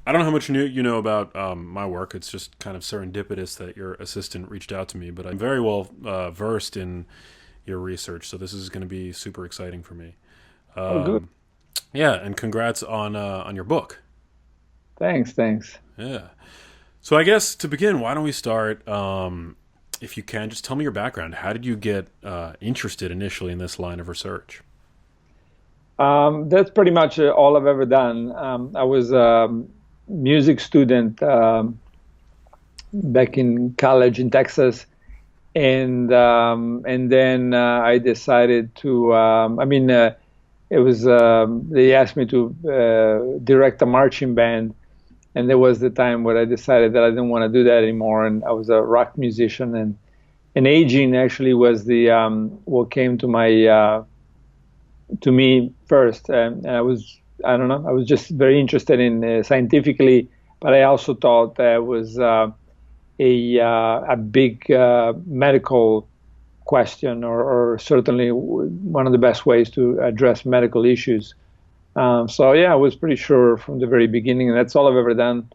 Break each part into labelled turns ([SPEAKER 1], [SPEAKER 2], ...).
[SPEAKER 1] I don't know how much you know about my work. It's just kind of serendipitous that your assistant reached out to me, but I'm very well versed in your research, so this is going to be super exciting for me.
[SPEAKER 2] Oh, good.
[SPEAKER 1] Um, yeah, and congrats on your book.
[SPEAKER 2] Thanks, thanks.
[SPEAKER 1] Yeah. So I guess to begin, why don't we start? If you can, just tell me your background. How did you get interested initially in this line of research?
[SPEAKER 2] That's pretty much all I've ever done. I was a music student back in college in Texas, and then I decided to. It was they asked me to direct a marching band, and there was the time where I decided that I didn't want to do that anymore. And I was a rock musician, and aging actually was the what came to me first. And I don't know, I was just very interested in scientifically, but I also thought that was a big medical question, or certainly one of the best ways to address medical issues. So yeah, I was pretty sure from the very beginning, and that's all I've ever done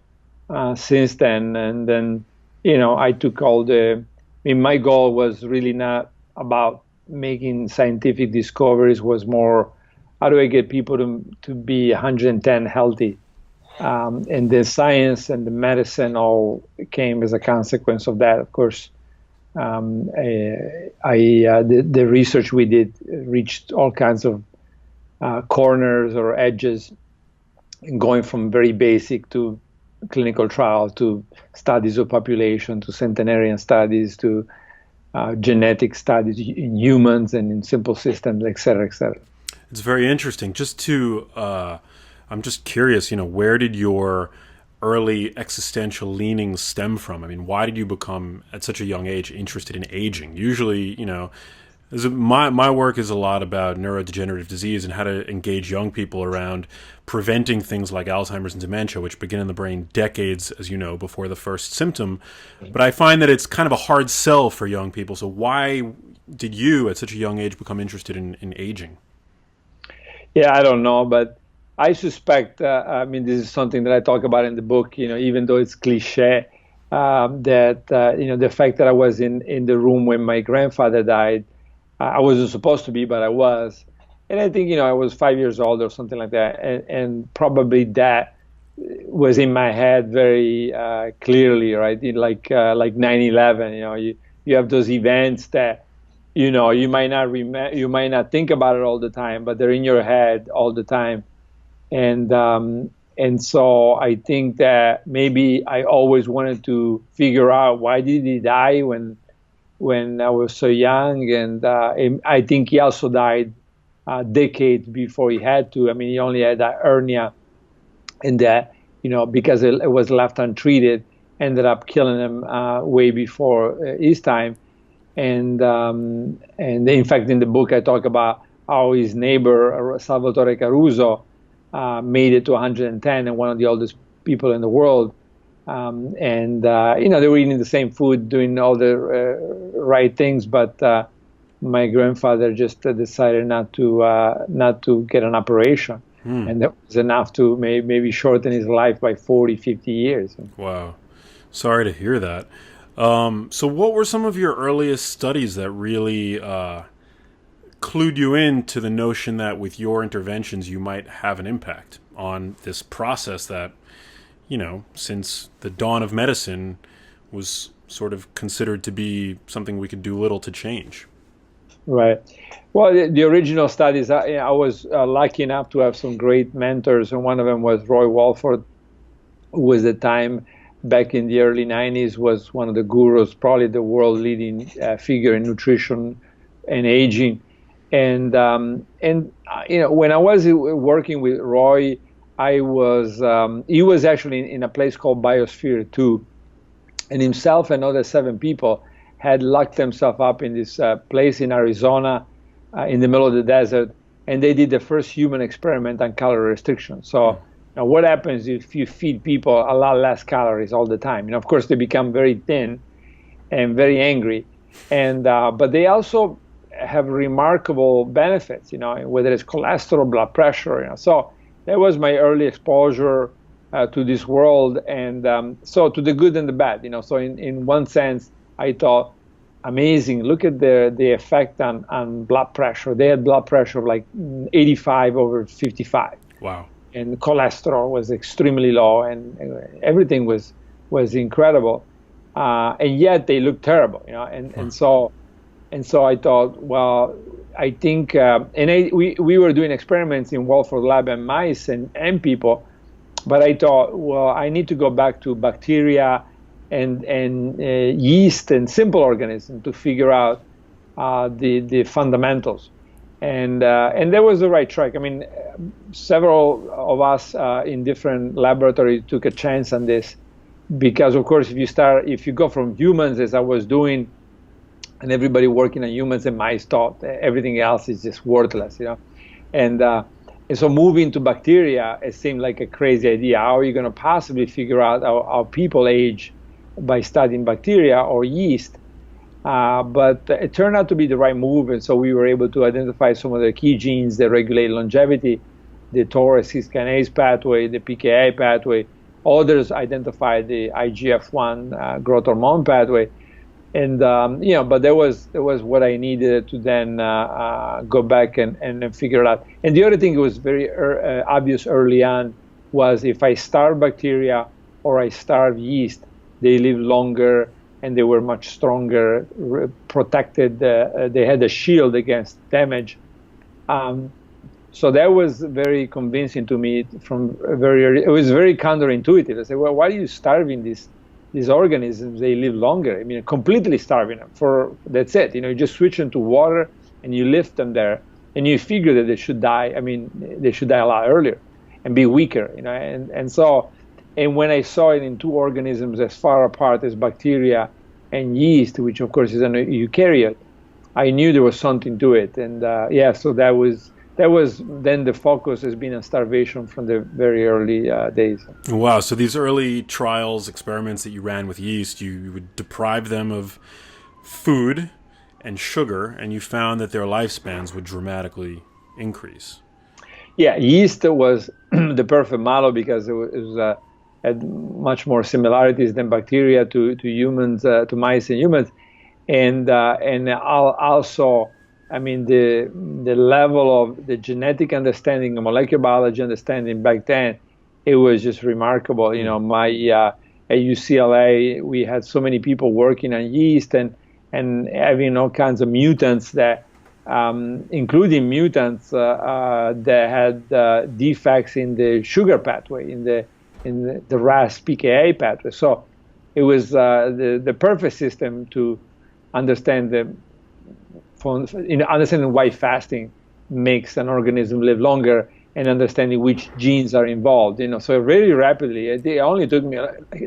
[SPEAKER 2] since then. And then, I took all my goal was really not about making scientific discoveries, was more, how do I get people to be 110 healthy? And the science and the medicine all came as a consequence of that. Of course, the research we did reached all kinds of corners or edges, going from very basic to clinical trial to studies of population to centenarian studies to genetic studies in humans and in simple systems, et cetera, et cetera.
[SPEAKER 1] It's very interesting. I'm just curious. Where did your early existential leanings stem from? I mean, why did you become at such a young age interested in aging? Usually, my work is a lot about neurodegenerative disease and how to engage young people around preventing things like Alzheimer's and dementia, which begin in the brain decades, as you know, before the first symptom. But I find that it's kind of a hard sell for young people. So why did you, at such a young age, become interested in aging?
[SPEAKER 2] Yeah, I don't know, but I suspect, this is something that I talk about in the book, even though it's cliche, that, the fact that I was in the room when my grandfather died. I wasn't supposed to be, but I was. And I think, I was 5 years old or something like that. And probably that was in my head very clearly, right? Like 9/11, you have those events that, you might not you might not think about it all the time, but they're in your head all the time. And so I think that maybe I always wanted to figure out, why did he die when I was so young? And I think he also died decades before he had to. I mean, he only had that hernia, and that, because it was left untreated, ended up killing him way before his time. And in fact, in the book, I talk about how his neighbor Salvatore Caruso made it to 110, and one of the oldest people in the world. And they were eating the same food, doing all the right things, but my grandfather just decided not to get an operation,
[SPEAKER 1] Hmm.
[SPEAKER 2] and that was enough to maybe shorten his life by 40, 50 years.
[SPEAKER 1] Wow. Sorry to hear that. So, what were some of your earliest studies that really clued you in to the notion that with your interventions you might have an impact on this process that, since the dawn of medicine was sort of considered to be something we could do little to change?
[SPEAKER 2] Right. Well, the original studies, I was lucky enough to have some great mentors, and one of them was Roy Walford, who was at the time, back in the early 90s, was one of the gurus, probably the world leading figure in nutrition and aging. And when I was working with Roy, he was actually in a place called Biosphere 2, and himself and other seven people had locked themselves up in this place in Arizona, in the middle of the desert, and they did the first human experiment on calorie restriction. So now what happens if you feed people a lot less calories all the time? Of course, they become very thin and very angry, and but they also have remarkable benefits, whether it's cholesterol, blood pressure. So that was my early exposure to this world, and so to the good and the bad. So in one sense, I thought, amazing. Look at the effect on blood pressure. They had blood pressure of like 85 over 55.
[SPEAKER 1] Wow.
[SPEAKER 2] And cholesterol was extremely low, and everything was incredible. And yet they looked terrible, and so I thought, well, I think, we were doing experiments in Walford lab and mice and people, but I thought, well, I need to go back to bacteria and yeast and simple organisms to figure out the fundamentals, and that was the right track. I mean, several of us in different laboratories took a chance on this, because of course, if you go from humans, as I was doing, and everybody working on humans and mice thought everything else is just worthless, and so moving to bacteria, it seemed like a crazy idea. How are you going to possibly figure out how people age by studying bacteria or yeast? But it turned out to be the right move, and so we were able to identify some of the key genes that regulate longevity, the Taurus kinase pathway, the PKI pathway. Others identified the IGF-1 growth hormone pathway, and but that was what I needed to then go back and figure it out. And the other thing that was very obvious early on was, if I starve bacteria or I starve yeast, they live longer and they were much stronger, protected. They had a shield against damage. So that was very convincing to me from very early. It was very counterintuitive. I said, well, why are you starving these organisms? They live longer. I mean, completely starving them. That's it. You just switch them to water and you lift them there, and you figure that they should die. I mean, they should die a lot earlier and be weaker. And when I saw it in two organisms as far apart as bacteria and yeast, which of course is an eukaryote, I knew there was something to it. And so that was then the focus has been on starvation from the very early days.
[SPEAKER 1] Wow. So these early trials, experiments that you ran with yeast, you would deprive them of food and sugar, and you found that their lifespans would dramatically increase.
[SPEAKER 2] Yeah, yeast was the perfect model because it had much more similarities than bacteria to humans, to mice and humans, and also, I mean, the level of the genetic understanding, the molecular biology understanding back then, it was just remarkable. At UCLA, we had so many people working on yeast and having all kinds of mutants that, including mutants that had defects in the sugar pathway, in the RAS PKA pathway. So it was the perfect system to understand understanding why fasting makes an organism live longer and understanding which genes are involved. So very rapidly, it only took me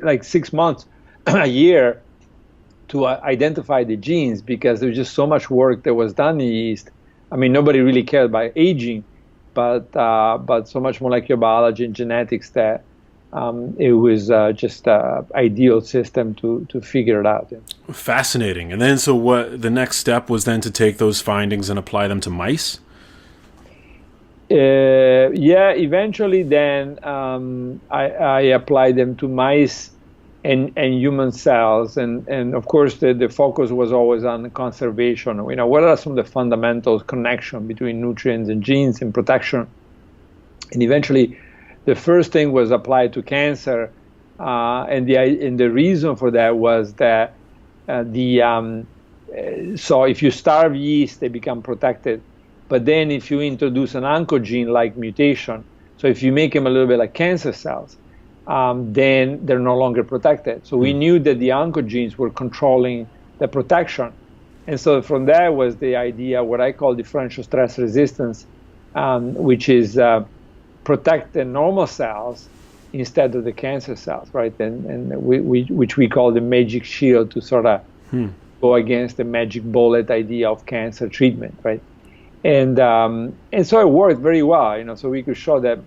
[SPEAKER 2] like 6 months, a year, to identify the genes, because there was just so much work that was done in yeast. I mean, nobody really cared about aging, but so much molecular biology and genetics that it was just an ideal system to figure it out.
[SPEAKER 1] Fascinating. And then, so what the next step was then to take those findings and apply them to mice?
[SPEAKER 2] Eventually then I applied them to mice and human cells, and of course the focus was always on conservation. What are some of the fundamental connection between nutrients and genes and protection? And eventually the first thing was applied to cancer, and the reason for that was that so if you starve yeast, they become protected. But then if you introduce an oncogene-like mutation, so if you make them a little bit like cancer cells, then they're no longer protected. So we knew that the oncogenes were controlling the protection. And so from there was the idea, what I call differential stress resistance, which is protect the normal cells instead of the cancer cells, right? And which we call the magic shield, to sort of go against the magic bullet idea of cancer treatment, right? And so it worked very well, so we could show that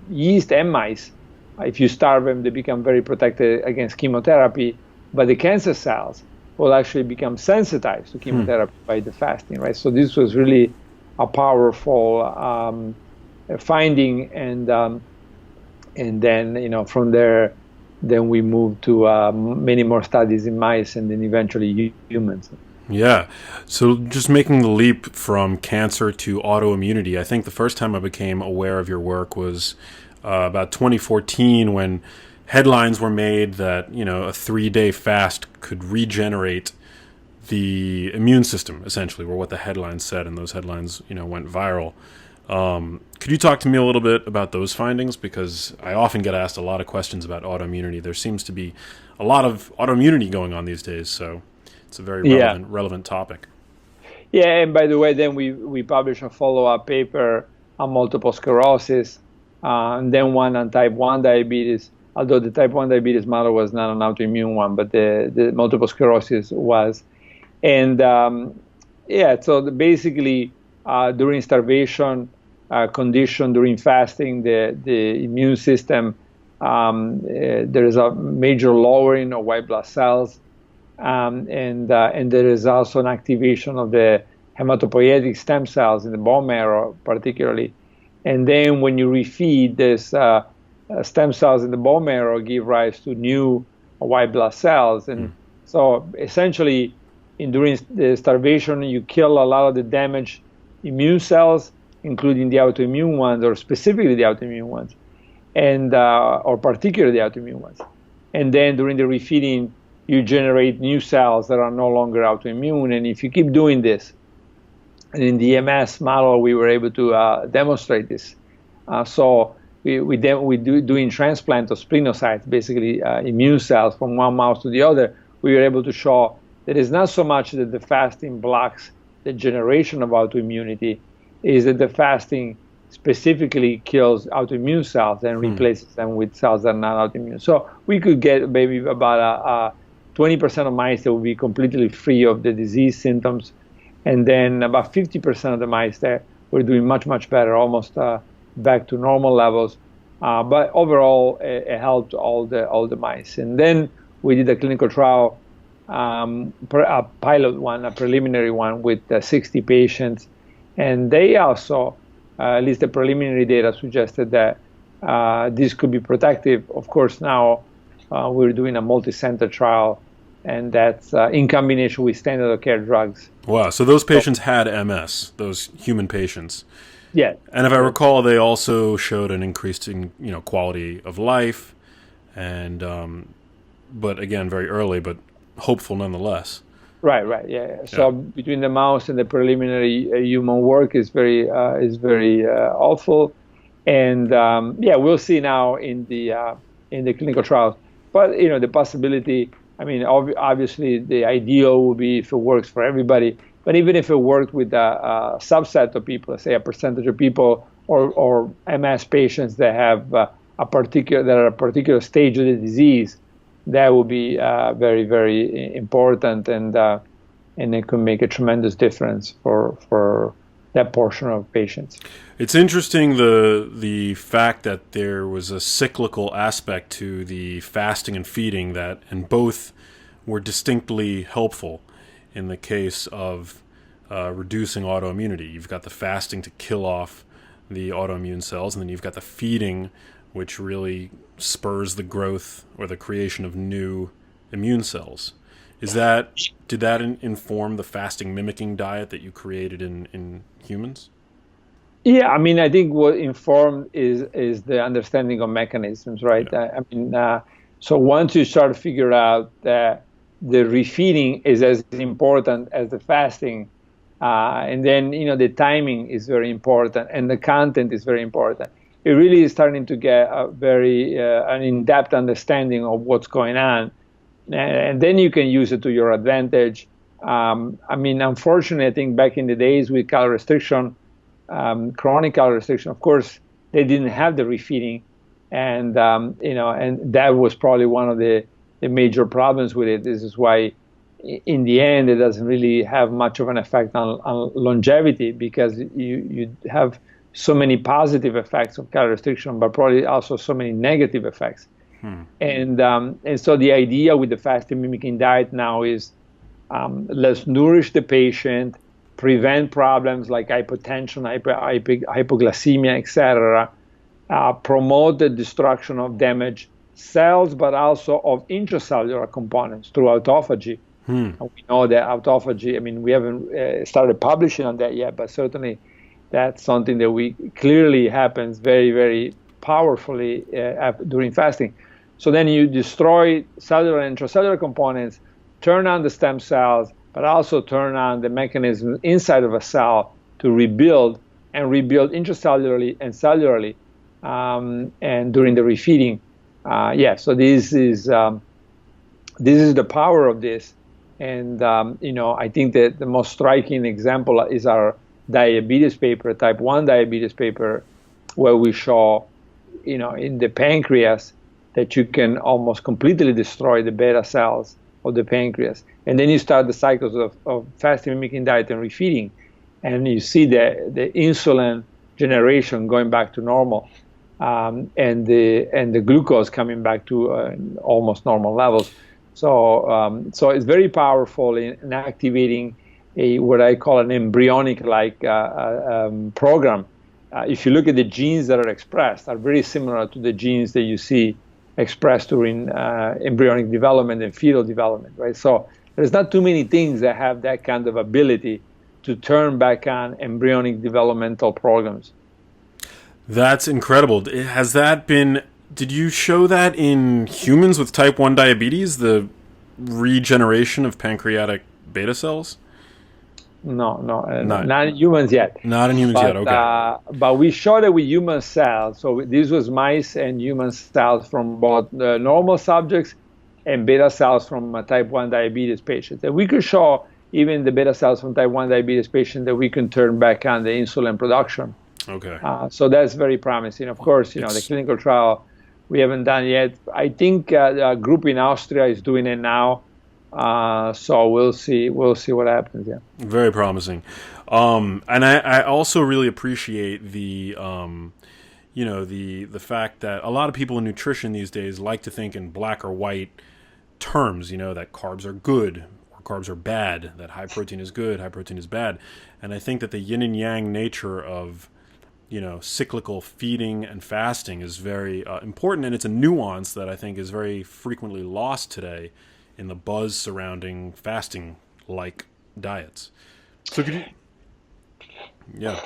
[SPEAKER 2] yeast and mice, if you starve them, they become very protected against chemotherapy, but the cancer cells will actually become sensitized to chemotherapy by the fasting, right? So this was really a powerful finding, and And then, from there, then we moved to many more studies in mice and then eventually humans.
[SPEAKER 1] Yeah. So just making the leap from cancer to autoimmunity, I think the first time I became aware of your work was about 2014 when headlines were made that, a 3-day fast could regenerate the immune system, essentially, were what the headlines said, and those headlines, went viral. Could you talk to me a little bit about those findings? Because I often get asked a lot of questions about autoimmunity. There seems to be a lot of autoimmunity going on these days, so it's a very
[SPEAKER 2] Yeah.
[SPEAKER 1] relevant topic.
[SPEAKER 2] Yeah, and by the way, then we published a follow-up paper on multiple sclerosis, and then one on type 1 diabetes, although the type 1 diabetes model was not an autoimmune one, but the multiple sclerosis was. And yeah, so basically during starvation condition, during fasting, the immune system, there is a major lowering of white blood cells. And there is also an activation of the hematopoietic stem cells in the bone marrow, particularly. And then when you refeed, this stem cells in the bone marrow give rise to new white blood cells. And so essentially, during the starvation, you kill a lot of the damaged immune cells, including the autoimmune ones, or specifically the autoimmune ones, and or particularly the autoimmune ones. And then during the refeeding, you generate new cells that are no longer autoimmune. And if you keep doing this, and in the MS model, we were able to demonstrate this. So we doing transplant of splenocytes, basically immune cells from one mouse to the other. We were able to show that it's not so much that the fasting blocks the generation of autoimmunity, is that the fasting specifically kills autoimmune cells and replaces them with cells that are not autoimmune. So we could get maybe about 20% of mice that will be completely free of the disease symptoms, and then about 50% of the mice that were doing much, much better, almost back to normal levels. But overall, it helped all the mice. And then we did a clinical trial, a pilot one, a preliminary one with 60 patients, and they also, at least the preliminary data suggested that this could be protective. Of course, now we're doing a multi-center trial, and that's in combination with standard of care drugs.
[SPEAKER 1] Wow. So those patients had MS, those human patients.
[SPEAKER 2] Yeah.
[SPEAKER 1] And if I recall, they also showed an increase in, quality of life, and but again, very early, but hopeful nonetheless.
[SPEAKER 2] Right. Yeah. So between the mouse and the preliminary human work is very helpful, and we'll see now in the clinical trials. But the possibility. I mean, obviously, the ideal would be if it works for everybody. But even if it worked with a subset of people, let's say a percentage of people, or MS patients that have a particular stage of the disease, that would be very, very important, and it could make a tremendous difference for that portion of patients.
[SPEAKER 1] It's interesting the fact that there was a cyclical aspect to the fasting and feeding and both were distinctly helpful in the case of reducing autoimmunity. You've got the fasting to kill off the autoimmune cells, and then you've got the feeding, which really spurs the growth or the creation of new immune cells. Did that inform the fasting mimicking diet that you created in humans?
[SPEAKER 2] Yeah, I mean, I think what informed is the understanding of mechanisms, right? Yeah. So once you start to figure out that the refeeding is as important as the fasting, and then the timing is very important, and the content is very important. It really is starting to get a very an in-depth understanding of what's going on, and then you can use it to your advantage. I mean, unfortunately, I think back in the days with calorie restriction, chronic calorie restriction, of course, they didn't have the refeeding, and and that was probably one of the major problems with it. This is why, in the end, it doesn't really have much of an effect on longevity, because you have so many positive effects of calorie restriction, but probably also so many negative effects. And so the idea with the fasting mimicking diet now is let's nourish the patient, prevent problems like hypotension, hypoglycemia, etc., promote the destruction of damaged cells, but also of intracellular components through autophagy. And we know that autophagy, I mean, we haven't started publishing on that yet, but certainly that's something that we clearly happens very, very powerfully during fasting. So then you destroy cellular and intracellular components, turn on the stem cells, but also turn on the mechanism inside of a cell to rebuild and rebuild intracellularly and cellularly, and during the refeeding. So this is the power of this. And I think that the most striking example is our diabetes paper, type 1 diabetes paper, where we show, in the pancreas that you can almost completely destroy the beta cells of the pancreas. And then you start the cycles of fasting mimicking diet and refeeding, and you see the insulin generation going back to normal, and the glucose coming back to almost normal levels. So it's very powerful in activating what I call an embryonic-like program. If you look at the genes that are expressed, are very similar to the genes that you see expressed during embryonic development and fetal development, right? So there's not too many things that have that kind of ability to turn back on embryonic developmental programs.
[SPEAKER 1] That's incredible. Did you show that in humans with type 1 diabetes, the regeneration of pancreatic beta cells?
[SPEAKER 2] No, not in humans yet.
[SPEAKER 1] Not in humans yet, okay.
[SPEAKER 2] But we showed it with human cells. So this was mice and human cells from both normal subjects and beta cells from type 1 diabetes patients. And we could show even the beta cells from type 1 diabetes patients that we can turn back on the insulin production.
[SPEAKER 1] Okay.
[SPEAKER 2] So that's very promising. Of course, the clinical trial we haven't done yet. I think a group in Austria is doing it now. So we'll see what happens. Yeah.
[SPEAKER 1] Very promising. And I also really appreciate the fact that a lot of people in nutrition these days like to think in black or white terms, that carbs are good or carbs are bad, that high protein is good, high protein is bad. And I think that the yin and yang nature of cyclical feeding and fasting is very important, and it's a nuance that I think is very frequently lost today in the buzz surrounding fasting-like diets. So could you... Yeah.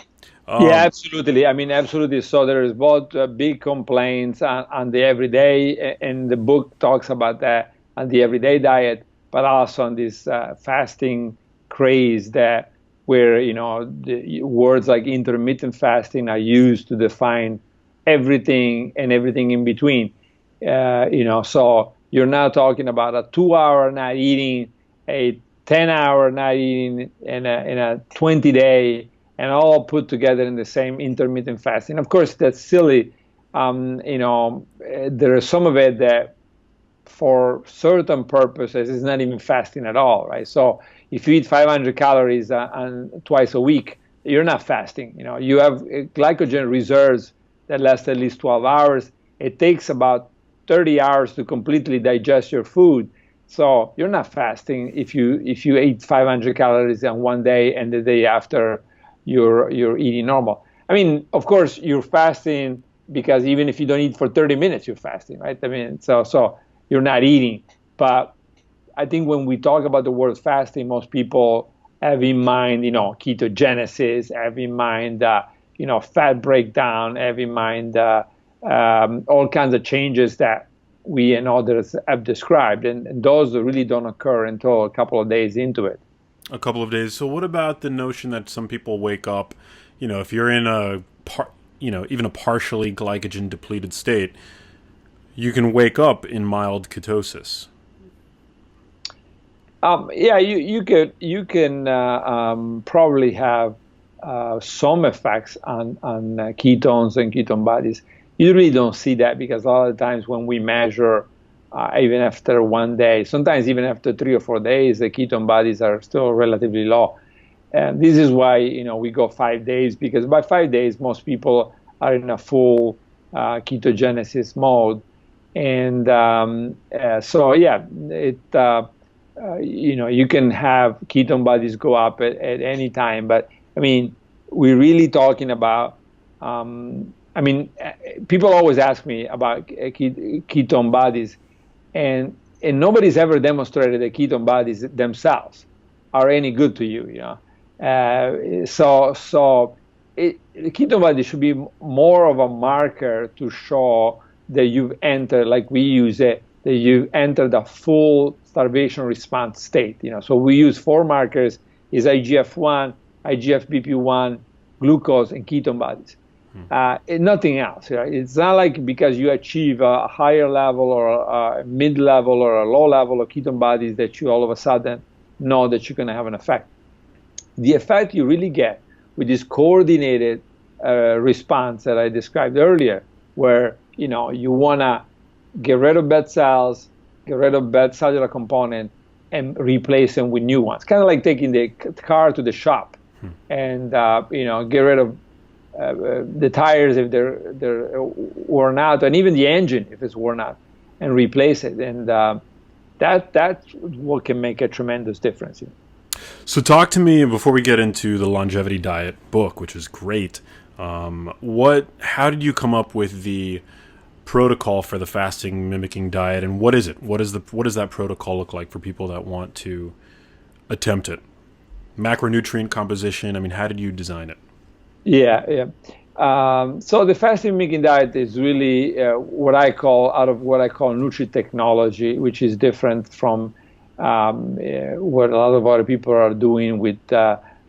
[SPEAKER 2] Absolutely. I mean, absolutely. So there's both big complaints on the everyday, and the book talks about that, on the everyday diet, but also on this fasting craze that where, the words like intermittent fasting are used to define everything and everything in between. So you're now talking about a 2-hour not eating, a 10-hour not eating, and a 20-day, and all put together in the same intermittent fasting. Of course, that's silly. There is some of it that for certain purposes is not even fasting at all, right? So if you eat 500 calories twice a week, you're not fasting. You have glycogen reserves that last at least 12 hours. It takes about 30 hours to completely digest your food. So you're not fasting if you eat 500 calories on one day and the day after you're eating normal. I mean, of course, you're fasting because even if you don't eat for 30 minutes, you're fasting, right? I mean, so you're not eating. But I think when we talk about the word fasting, most people have in mind, ketogenesis, have in mind, fat breakdown, have in mind all kinds of changes that we and others have described. And those really don't occur until a couple of days into it.
[SPEAKER 1] A couple of days. So what about the notion that some people wake up, if you're in even a partially glycogen depleted state, you can wake up in mild ketosis? You can probably have some effects on ketones and ketone bodies. You really don't see that because a lot of times when we measure, even after one day, sometimes even after 3 or 4 days, the ketone bodies are still relatively low. And this is why we go 5 days, because by 5 days most people are in a full ketogenesis mode, and you can have ketone bodies go up at any time. But I mean, we're really talking about
[SPEAKER 2] I mean, people always ask me about ketone bodies, and nobody's ever demonstrated that ketone bodies themselves are any good to you. The ketone body should be more of a marker to show that you've entered, like we use it, that you've entered a full starvation response state. So we use 4 markers: is IGF-1, IGF-BP1, glucose, and ketone bodies. Nothing else. It's not like because you achieve a higher level or a mid-level or a low level of ketone bodies that you all of a sudden know that you're going to have an effect. The effect you really get with this coordinated response that I described earlier, where you want to get rid of bad cells, get rid of bad cellular component, and replace them with new ones. Kind of like taking the car to the shop and get rid of the tires if they're worn out, and even the engine if it's worn out, and replace it. And that's what can make a tremendous difference.
[SPEAKER 1] So talk to me before we get into the longevity diet book, which is great. How did you come up with the protocol for the fasting mimicking diet, and what is it? What does that protocol look like for people that want to attempt it? Macronutrient composition. I mean, how did you design it?
[SPEAKER 2] Yeah. So the fasting mimicking diet is really what I call nutri-technology, which is different from what a lot of other people are doing with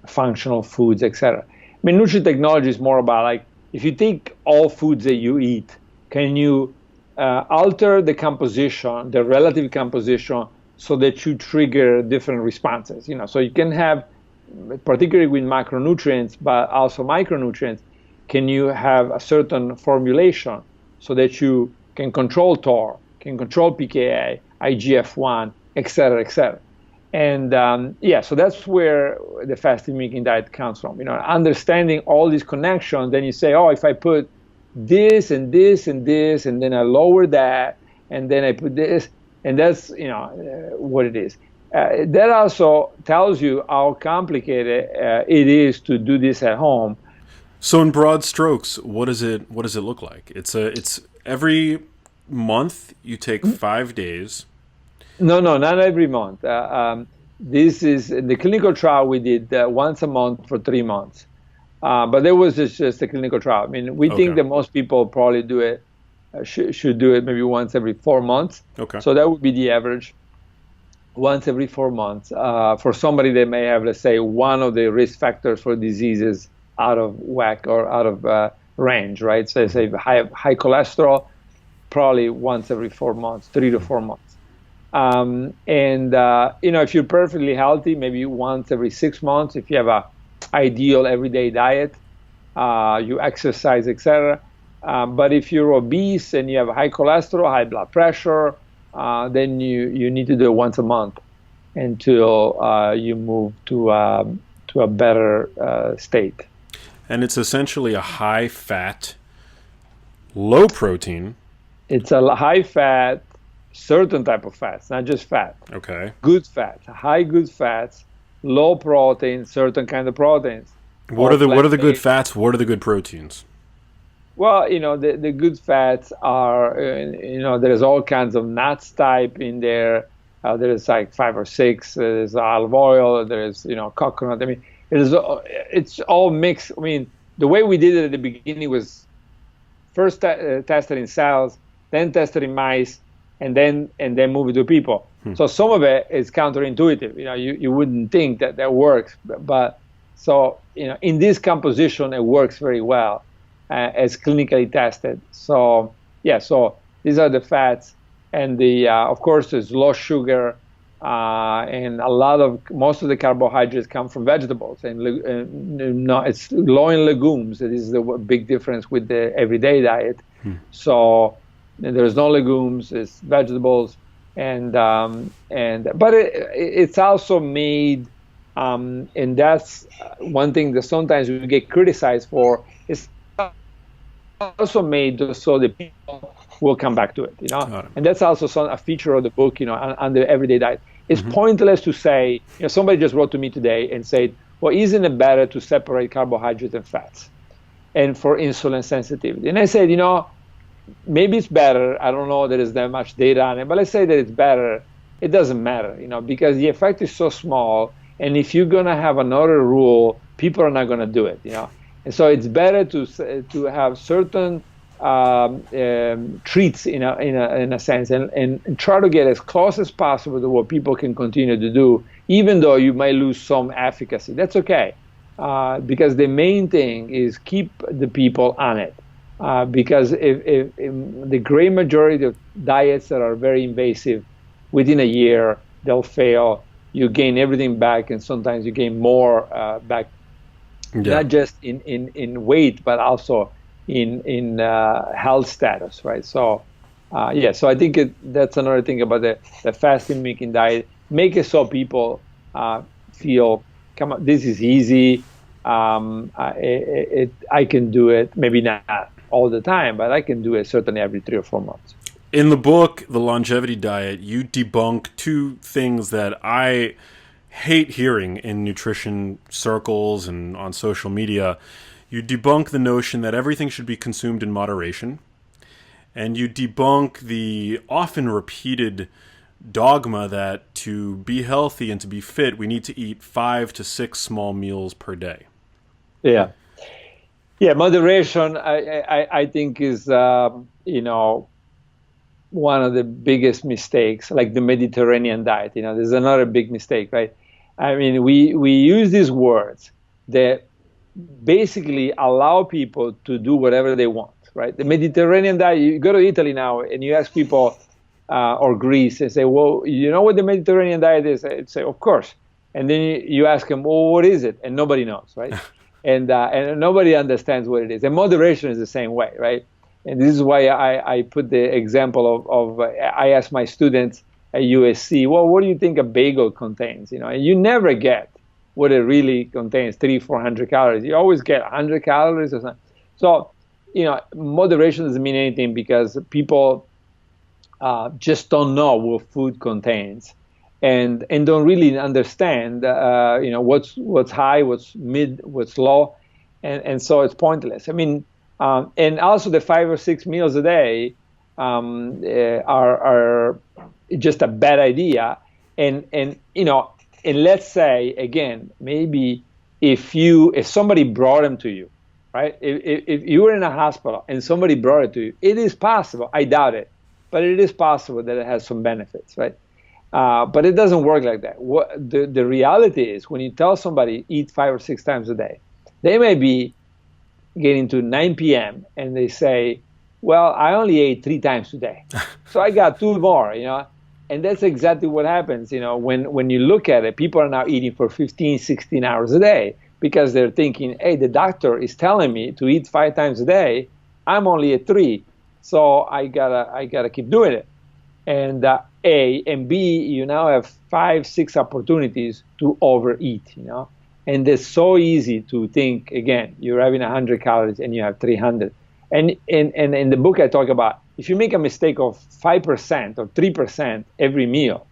[SPEAKER 2] functional foods, etc. I mean, nutri-technology is more about, like, if you take all foods that you eat, can you alter the composition, the relative composition, so that you trigger different responses? So you can have, particularly with macronutrients, but also micronutrients, can you have a certain formulation so that you can control TOR, can control pKa, IGF-1, et cetera, et cetera. And so that's where the fasting mimicking diet comes from. Understanding all these connections, then you say, oh, if I put this and this and this, and then I lower that, and then I put this, and that's what it is. That also tells you how complicated it is to do this at home.
[SPEAKER 1] So in broad strokes, what does it look like? It's every month you take 5 days.
[SPEAKER 2] No, not every month. This is the clinical trial we did once a month for 3 months. But there was just a clinical trial. I mean, we think that most people probably do it, should do it maybe once every 4 months.
[SPEAKER 1] Okay.
[SPEAKER 2] So that would be the average, once every 4 months. For somebody that may have, let's say, one of the risk factors for diseases out of whack or out of range, right? So say high cholesterol, probably once every 4 months, 3 to 4 months. If you're perfectly healthy, maybe once every 6 months. If you have a ideal everyday diet, you exercise, etc. But if you're obese and you have high cholesterol, high blood pressure, then you need to do it once a month until you move to a better state.
[SPEAKER 1] And it's essentially a high-fat, low-protein.
[SPEAKER 2] It's a high-fat, certain type of fats, not just fat.
[SPEAKER 1] Okay.
[SPEAKER 2] Good fats, high good fats, low protein, certain kind of proteins.
[SPEAKER 1] What are the good fats? What are the good proteins?
[SPEAKER 2] Well, the good fats are, there's all kinds of nuts type in there. There's like 5 or 6. There's olive oil. There's, coconut. I mean, it's all mixed. I mean, the way we did it at the beginning was first tested in cells, then tested in mice, and then move it to people. So some of it is counterintuitive. You wouldn't think that works, but so in this composition it works very well as clinically tested. So these are the fats, and of course there's low sugar, and most of the carbohydrates come from vegetables, and it's low in legumes. This is the big difference with the everyday diet. So there's no legumes, it's vegetables, but it's also made, and that's one thing that sometimes we get criticized for. It's also made so that people will come back to it, and that's also a feature of the book, on the everyday diet. It's pointless to say, somebody just wrote to me today and said, well, isn't it better to separate carbohydrates and fats? and for insulin sensitivity. And I said, maybe it's better. I don't know there is that much data on it, but let's say that it's better. It doesn't matter, because the effect is so small. And if you're going to have another rule, people are not going to do it, And so it's better to have certain treats in a sense, and try to get as close as possible to what people can continue to do, even though you might lose some efficacy. That's okay, because the main thing is keep the people on it. Because if the great majority of diets that are very invasive, within a year they'll fail. You gain everything back, and sometimes you gain more back, not just in weight, but also in health status, right? So, so I think that's another thing about the fasting making diet. Make it so people feel, come on, this is easy. I can do it. Maybe not all the time, but I can do it certainly every 3 or 4 months.
[SPEAKER 1] In the book, The Longevity Diet, you debunk two things that I hate hearing in nutrition circles and on social media. You debunk the notion that everything should be consumed in moderation, and you debunk the often repeated dogma that to be healthy and to be fit, we need to eat 5 to 6 small meals per day.
[SPEAKER 2] Yeah. Moderation, I think, is one of the biggest mistakes, like the Mediterranean diet. There's another big mistake, right? I mean, we use these words that basically allow people to do whatever they want, right? The Mediterranean diet, you go to Italy now and you ask people, or Greece, and say, well, you know what the Mediterranean diet is? I'd say, of course. And then you ask them, well, what is it? And nobody knows, right? and nobody understands what it is. And moderation is the same way, right? And this is why I put the example of I ask my students at USC, well, what do you think a bagel contains? And you never get what it really contains, 300-400 calories. You always get 100 calories or something. So, moderation doesn't mean anything, because people just don't know what food contains, and don't really understand, what's high, what's mid, what's low, and so it's pointless. I mean, and also the 5 or 6 meals a day are just a bad idea. And let's say, again, maybe if somebody brought them to you, right? If you were in a hospital and somebody brought it to you, it is possible. I doubt it, but it is possible that it has some benefits, right? But it doesn't work like that. The reality is, when you tell somebody eat 5 or 6 times a day, they may be getting to 9 p.m. and they say, well, I only ate 3 times today, so I got 2 more, And that's exactly what happens, when you look at it. People are now eating for 15, 16 hours a day, because they're thinking, hey, the doctor is telling me to eat 5 times a day. I'm only at 3, so I gotta keep doing it. And A, and B, you now have 5, 6 opportunities to overeat, And it's so easy to think, again, you're having 100 calories and you have 300. And in the book I talk about, if you make a mistake of 5% or 3% every meal,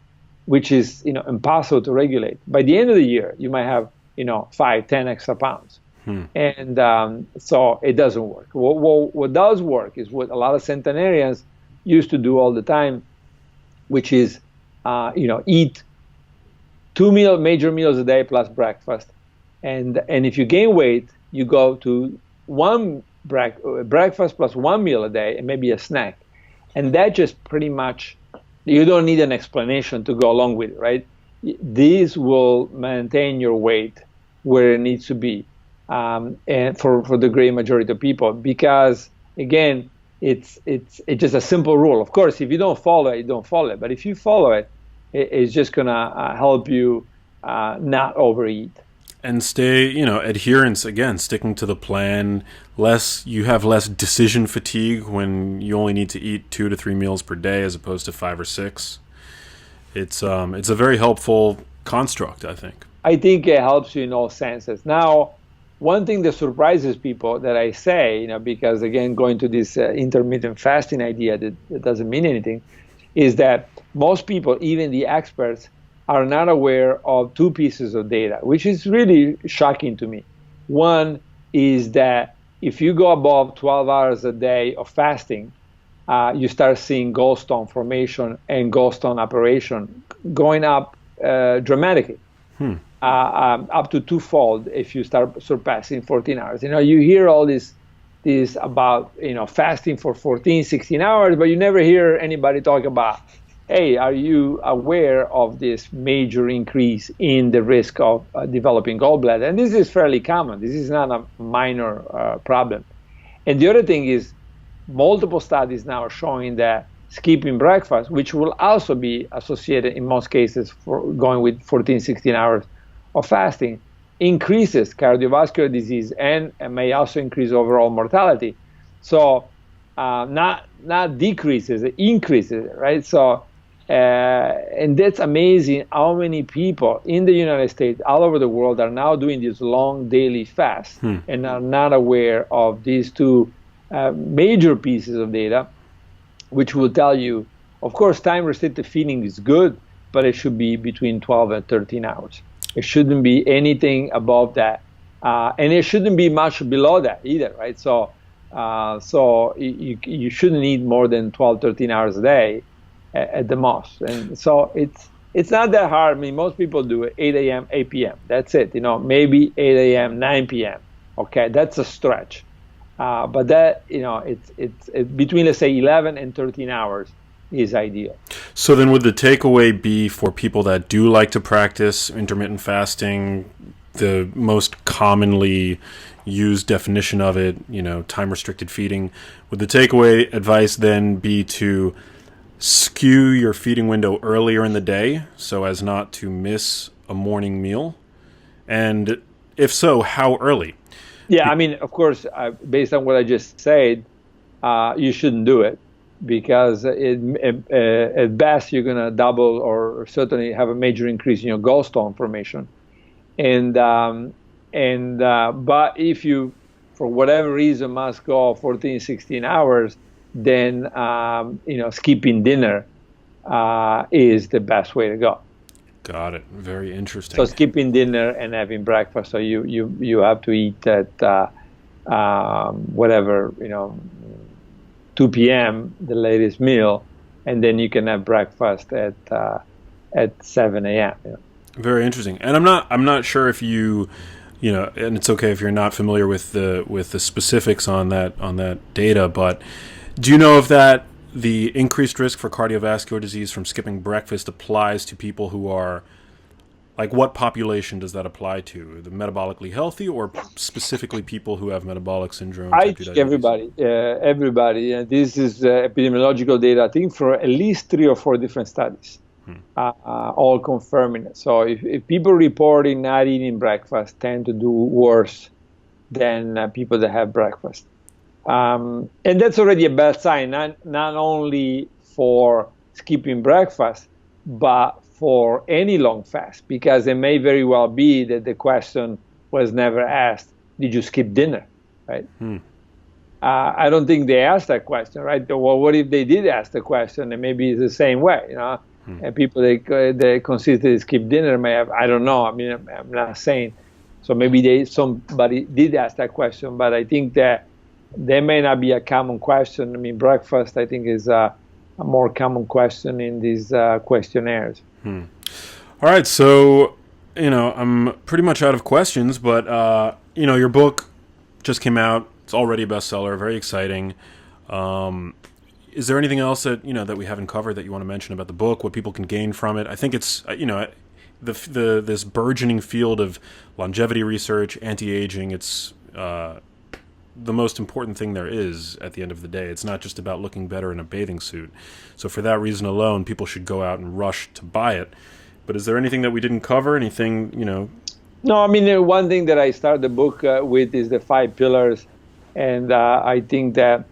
[SPEAKER 2] which is impossible to regulate, by the end of the year you might have 5, 10 extra pounds. And so it doesn't work. What does work is what a lot of centenarians used to do all the time, which is eat 2 major meals a day plus breakfast. And if you gain weight, you go to 1 breakfast plus 1 meal a day and maybe a snack. And that just pretty much, you don't need an explanation to go along with it, right? These will maintain your weight where it needs to be, and for the great majority of people, because again, it's just a simple rule. Of course, if you don't follow it, you don't follow it. But if you follow it, it's just gonna help you not overeat.
[SPEAKER 1] And stay, adherence, again, sticking to the plan. You have less decision fatigue when you only need to eat 2 to 3 meals per day as opposed to 5 or 6. It's a very helpful construct, I think.
[SPEAKER 2] I think it helps you in all senses. Now, one thing that surprises people that I say, because again, going to this intermittent fasting idea that doesn't mean anything, is that most people, even the experts, are not aware of 2 pieces of data, which is really shocking to me. One is that if you go above 12 hours a day of fasting, you start seeing gallstone formation and gallstone operation going up dramatically, up to twofold if you start surpassing 14 hours. You hear all this about fasting for 14, 16 hours, but you never hear anybody talk about, hey, are you aware of this major increase in the risk of developing gallbladder? And this is fairly common. This is not a minor problem. And the other thing is, multiple studies now are showing that skipping breakfast, which will also be associated in most cases for going with 14, 16 hours of fasting, increases cardiovascular disease and may also increase overall mortality. So not decreases, it increases, right? So, and that's amazing how many people in the United States, all over the world, are now doing this long daily fast and are not aware of these two major pieces of data, which will tell you, of course, time-restricted feeding is good, but it should be between 12 and 13 hours. It shouldn't be anything above that, and it shouldn't be much below that either, right? So, you shouldn't need more than 12, 13 hours a day at the most. And so it's not that hard. I mean, most people do it 8 a.m., 8 p.m. That's it. Maybe 8 a.m., 9 p.m. Okay, that's a stretch. But that, it's between, let's say, 11 and 13 hours is ideal.
[SPEAKER 1] So then would the takeaway be for people that do like to practice intermittent fasting, the most commonly used definition of it, time-restricted feeding, would the takeaway advice then be to skew your feeding window earlier in the day so as not to miss a morning meal? And if so, how early?
[SPEAKER 2] Yeah, I mean, of course, based on what I just said, you shouldn't do it because at best you're going to double or certainly have a major increase in your gallstone formation. But if you, for whatever reason, must go 14, 16 hours, then skipping dinner is the best way to go.
[SPEAKER 1] Got it. Very interesting.
[SPEAKER 2] So skipping dinner and having breakfast. So you have to eat at whatever 2 p.m. the latest meal, and then you can have breakfast at 7 a.m.
[SPEAKER 1] Very interesting. And I'm not sure if and it's okay if you're not familiar with the specifics on that data, but do you know if that the increased risk for cardiovascular disease from skipping breakfast applies to people who are, like, what population does that apply to? The metabolically healthy or specifically people who have metabolic syndrome?
[SPEAKER 2] I think everybody. This is epidemiological data, I think, for at least 3 or 4 different studies, all confirming it. So if people reporting not eating breakfast tend to do worse than people that have breakfast. And that's already a bad sign, not only for skipping breakfast, but for any long fast, because it may very well be that the question was never asked, did you skip dinner, right? I don't think they asked that question, right? Well, what if they did ask the question, and maybe it's the same way, And people they consistently skip dinner may have, I don't know, I mean, I'm not saying. So maybe somebody did ask that question, but I think that there may not be a common question. I mean, breakfast, I think, is a more common question in these questionnaires.
[SPEAKER 1] All right, so, I'm pretty much out of questions, but, your book just came out. It's already a bestseller, very exciting. Is there anything else that, that we haven't covered that you want to mention about the book, what people can gain from it? I think it's, this burgeoning field of longevity research, anti-aging, it's the most important thing there is at the end of the day. It's not just about looking better in a bathing suit. So for that reason alone, people should go out and rush to buy it. But is there anything that we didn't cover? Anything,
[SPEAKER 2] No, I mean, one thing that I started the book with is the 5 pillars. And I think that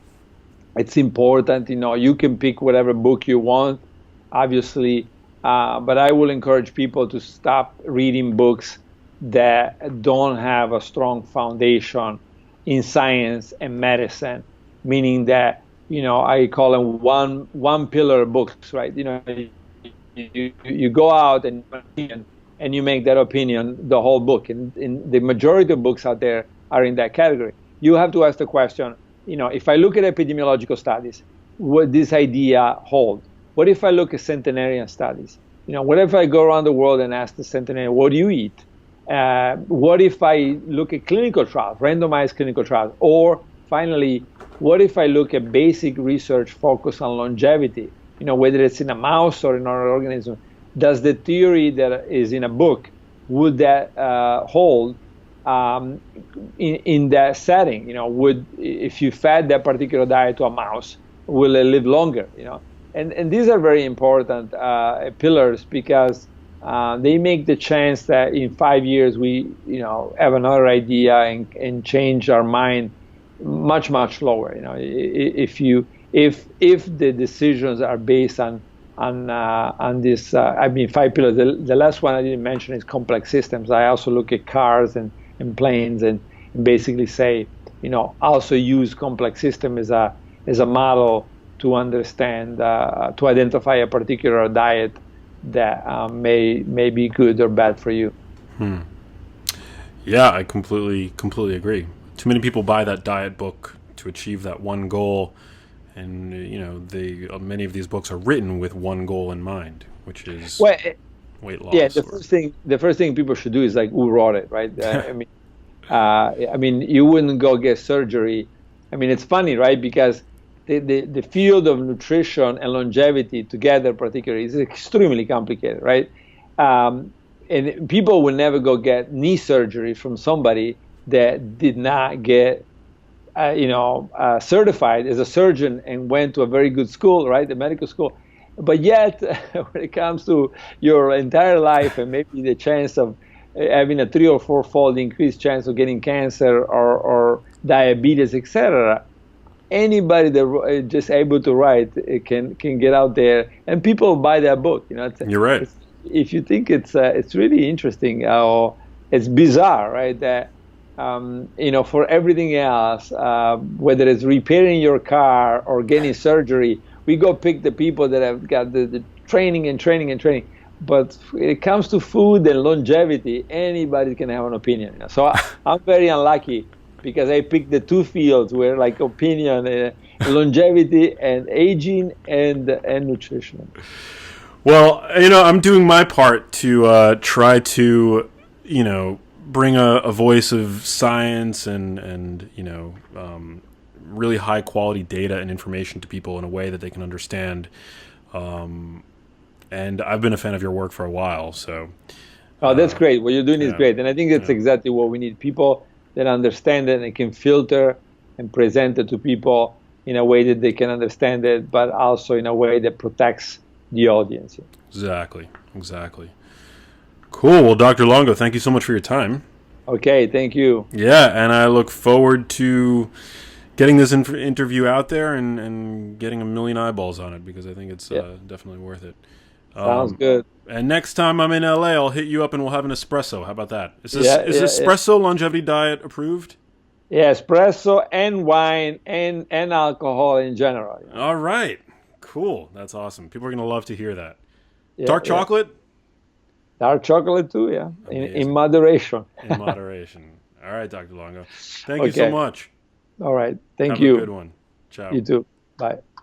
[SPEAKER 2] it's important, you can pick whatever book you want, obviously. But I will encourage people to stop reading books that don't have a strong foundation in science and medicine, meaning that, I call them one pillar books, right? You go out and you make that opinion the whole book. And the majority of books out there are in that category. you have to ask the question, if I look at epidemiological studies, would this idea hold? What if I look at centenarian studies? What if I go around the world and ask the centenarian, what do you eat? What if I look at clinical trials, randomized clinical trials? Or finally, what if I look at basic research focused on longevity? Whether it's in a mouse or in another organism, does the theory that is in a book, would that hold in that setting? If you fed that particular diet to a mouse, will it live longer? And these are very important pillars, because they make the chance that in 5 years we have another idea and change our mind much lower. If the decisions are based on this, 5 pillars. The last one I didn't mention is complex systems. I also look at cars and planes and basically say, also use complex system as a model to understand, to identify a particular diet that may be good or bad for you.
[SPEAKER 1] Yeah, I completely agree. Too many people buy that diet book to achieve that one goal, and many of these books are written with one goal in mind, which is weight loss.
[SPEAKER 2] Yeah, the first thing people should do is like, who wrote it, right? You wouldn't go get surgery. It's funny, right? Because the field of nutrition and longevity together, particularly, is extremely complicated, right? And people will never go get knee surgery from somebody that did not get, certified as a surgeon and went to a very good school, right, the medical school. But yet, when it comes to your entire life and maybe the chance of having a 3 or 4-fold increased chance of getting cancer or diabetes, etc., anybody that is just able to write can get out there, and people buy that book.
[SPEAKER 1] You're right.
[SPEAKER 2] If you think it's really interesting, it's bizarre, right? That for everything else, whether it's repairing your car or getting surgery, we go pick the people that have got the training. But when it comes to food and longevity, anybody can have an opinion. So I'm very unlucky, because I picked the 2 fields where like opinion, longevity and aging and nutrition.
[SPEAKER 1] Well, I'm doing my part to try to, bring a voice of science and really high quality data and information to people in a way that they can understand. And I've been a fan of your work for a while, so.
[SPEAKER 2] Oh, that's great. What you're doing is great. And I think that's exactly what we need. People that understand it and can filter and present it to people in a way that they can understand it, but also in a way that protects the audience.
[SPEAKER 1] Exactly. Cool. Well, Dr. Longo, thank you so much for your time.
[SPEAKER 2] Okay, thank you.
[SPEAKER 1] Yeah, and I look forward to getting this interview out there and getting a million eyeballs on it, because I think it's definitely worth it.
[SPEAKER 2] Sounds good.
[SPEAKER 1] And next time I'm in LA, I'll hit you up and we'll have an espresso. How about that? Is espresso longevity diet approved?
[SPEAKER 2] Yeah, espresso and wine and alcohol in general.
[SPEAKER 1] All right. Cool. That's awesome. People are going to love to hear that. Dark chocolate?
[SPEAKER 2] Dark chocolate too, yeah. In moderation.
[SPEAKER 1] In moderation. All right, Dr. Longo. Thank you so much.
[SPEAKER 2] All right. Thank
[SPEAKER 1] Have
[SPEAKER 2] you.
[SPEAKER 1] Have a good one. Ciao.
[SPEAKER 2] You too. Bye.